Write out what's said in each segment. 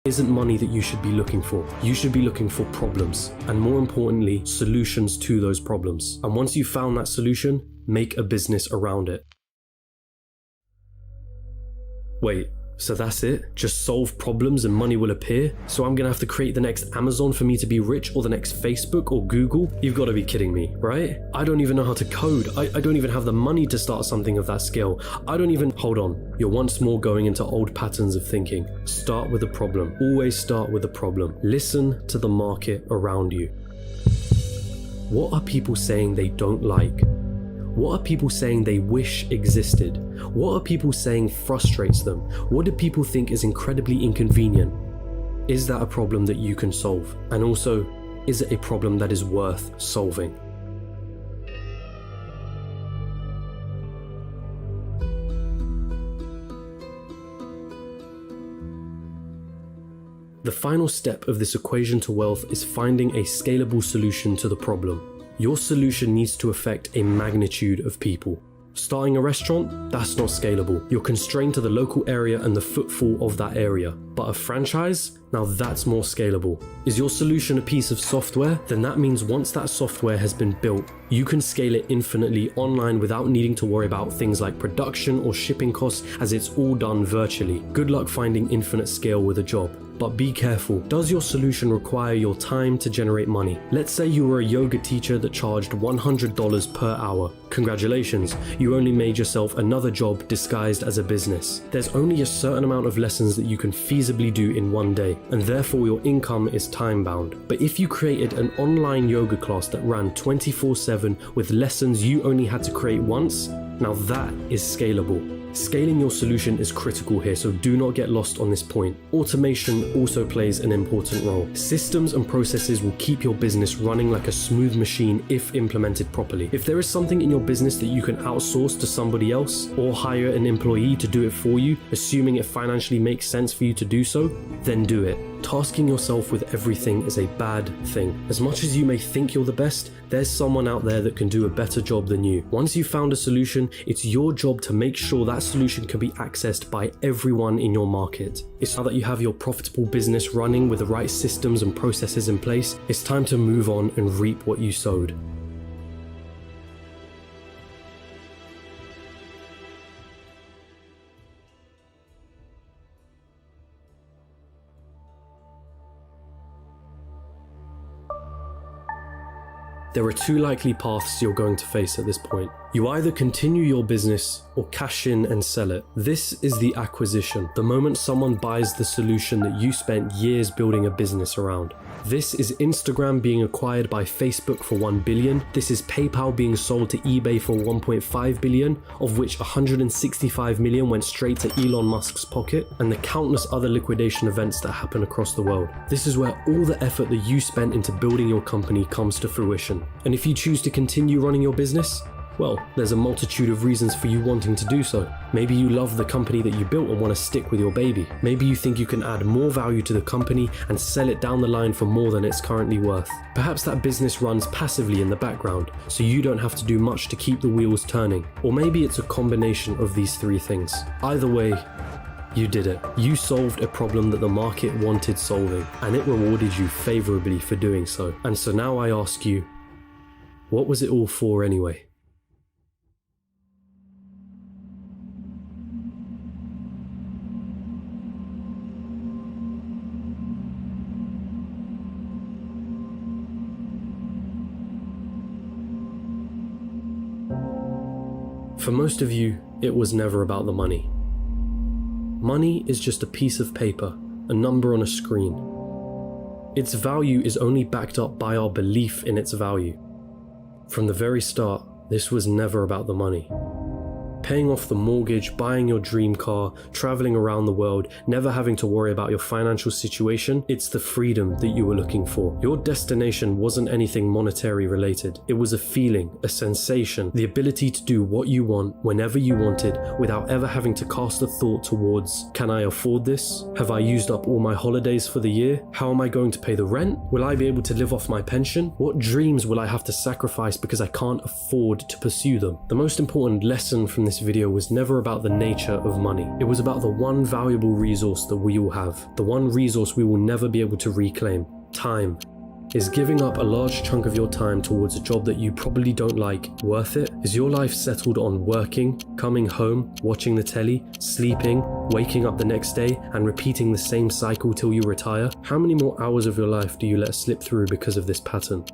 isn't money that you should be looking for. You should be looking for problems, and more importantly, solutions to those problems. And once you've found that solution, make a business around it. Wait, so that's it? Just solve problems and money will appear? So I'm gonna have to create the next Amazon for me to be rich, or the next Facebook or Google? You've got to be kidding me, right? I don't even know how to code. I don't even have the money to start something of that scale. Hold on. You're once more going into old patterns of thinking. Start with a problem. Always start with a problem. Listen to the market around you. What are people saying they don't like? What are people saying they wish existed? What are people saying frustrates them? What do people think is incredibly inconvenient? Is that a problem that you can solve? And also, is it a problem that is worth solving? The final step of this equation to wealth is finding a scalable solution to the problem. Your solution needs to affect a magnitude of people. Starting a restaurant? That's not scalable. You're constrained to the local area and the footfall of that area. But a franchise? Now that's more scalable. Is your solution a piece of software? Then that means once that software has been built, you can scale it infinitely online without needing to worry about things like production or shipping costs, as it's all done virtually. Good luck finding infinite scale with a job. But be careful. Does your solution require your time to generate money? Let's say you were a yoga teacher that charged $100 per hour. Congratulations, you only made yourself another job disguised as a business. There's only a certain amount of lessons that you can feasibly do in one day, and therefore your income is time-bound. But if you created an online yoga class that ran 24/7 with lessons you only had to create once, now that is scalable. Scaling your solution is critical here, so do not get lost on this point. Automation also plays an important role. Systems and processes will keep your business running like a smooth machine if implemented properly. If there is something in your business that you can outsource to somebody else, or hire an employee to do it for you, assuming it financially makes sense for you to do so, then do it. Tasking yourself with everything is a bad thing. As much as you may think you're the best, there's someone out there that can do a better job than you. Once you've found a solution, it's your job to make sure that solution can be accessed by everyone in your market. It's now that you have your profitable business running with the right systems and processes in place, it's time to move on and reap what you sowed. There are two likely paths you're going to face at this point. You either continue your business or cash in and sell it. This is the acquisition, the moment someone buys the solution that you spent years building a business around. This is Instagram being acquired by Facebook for $1 billion. This is PayPal being sold to eBay for $1.5 billion, of which $165 million went straight to Elon Musk's pocket, and the countless other liquidation events that happen across the world. This is where all the effort that you spent into building your company comes to fruition. And if you choose to continue running your business, well, there's a multitude of reasons for you wanting to do so. Maybe you love the company that you built and want to stick with your baby. Maybe you think you can add more value to the company and sell it down the line for more than it's currently worth. Perhaps that business runs passively in the background, so you don't have to do much to keep the wheels turning. Or maybe it's a combination of these three things. Either way, you did it. You solved a problem that the market wanted solving, and it rewarded you favorably for doing so. And so now I ask you, what was it all for anyway? For most of you, it was never about the money. Money is just a piece of paper, a number on a screen. Its value is only backed up by our belief in its value. From the very start, this was never about the money. Paying off the mortgage, buying your dream car, traveling around the world, never having to worry about your financial situation, it's the freedom that you were looking for. Your destination wasn't anything monetary related. It was a feeling, a sensation, the ability to do what you want whenever you wanted without ever having to cast a thought towards, can I afford this? Have I used up all my holidays for the year? How am I going to pay the rent? Will I be able to live off my pension? What dreams will I have to sacrifice because I can't afford to pursue them? The most important lesson from this this video was never about the nature of money. It was about the one valuable resource that we all have, the one resource we will never be able to reclaim: time. Is giving up a large chunk of your time towards a job that you probably don't like worth it? Is your life settled on working, coming home, watching the telly, sleeping, waking up the next day, and repeating the same cycle till you retire? How many more hours of your life do you let slip through because of this pattern?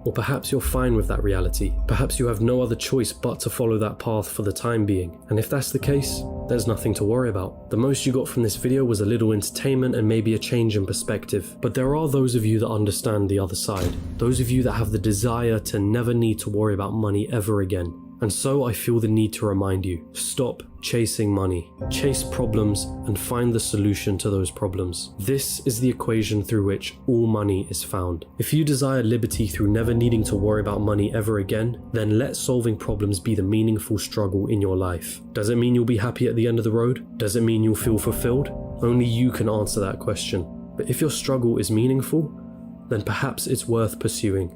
Or perhaps you're fine with that reality. Perhaps you have no other choice but to follow that path for the time being. And if that's the case, there's nothing to worry about. The most you got from this video was a little entertainment and maybe a change in perspective. But there are those of you that understand the other side. Those of you that have the desire to never need to worry about money ever again. And so I feel the need to remind you, stop chasing money. Chase problems and find the solution to those problems. This is the equation through which all money is found. If you desire liberty through never needing to worry about money ever again, then let solving problems be the meaningful struggle in your life. Does it mean you'll be happy at the end of the road? Does it mean you'll feel fulfilled? Only you can answer that question. But if your struggle is meaningful, then perhaps it's worth pursuing.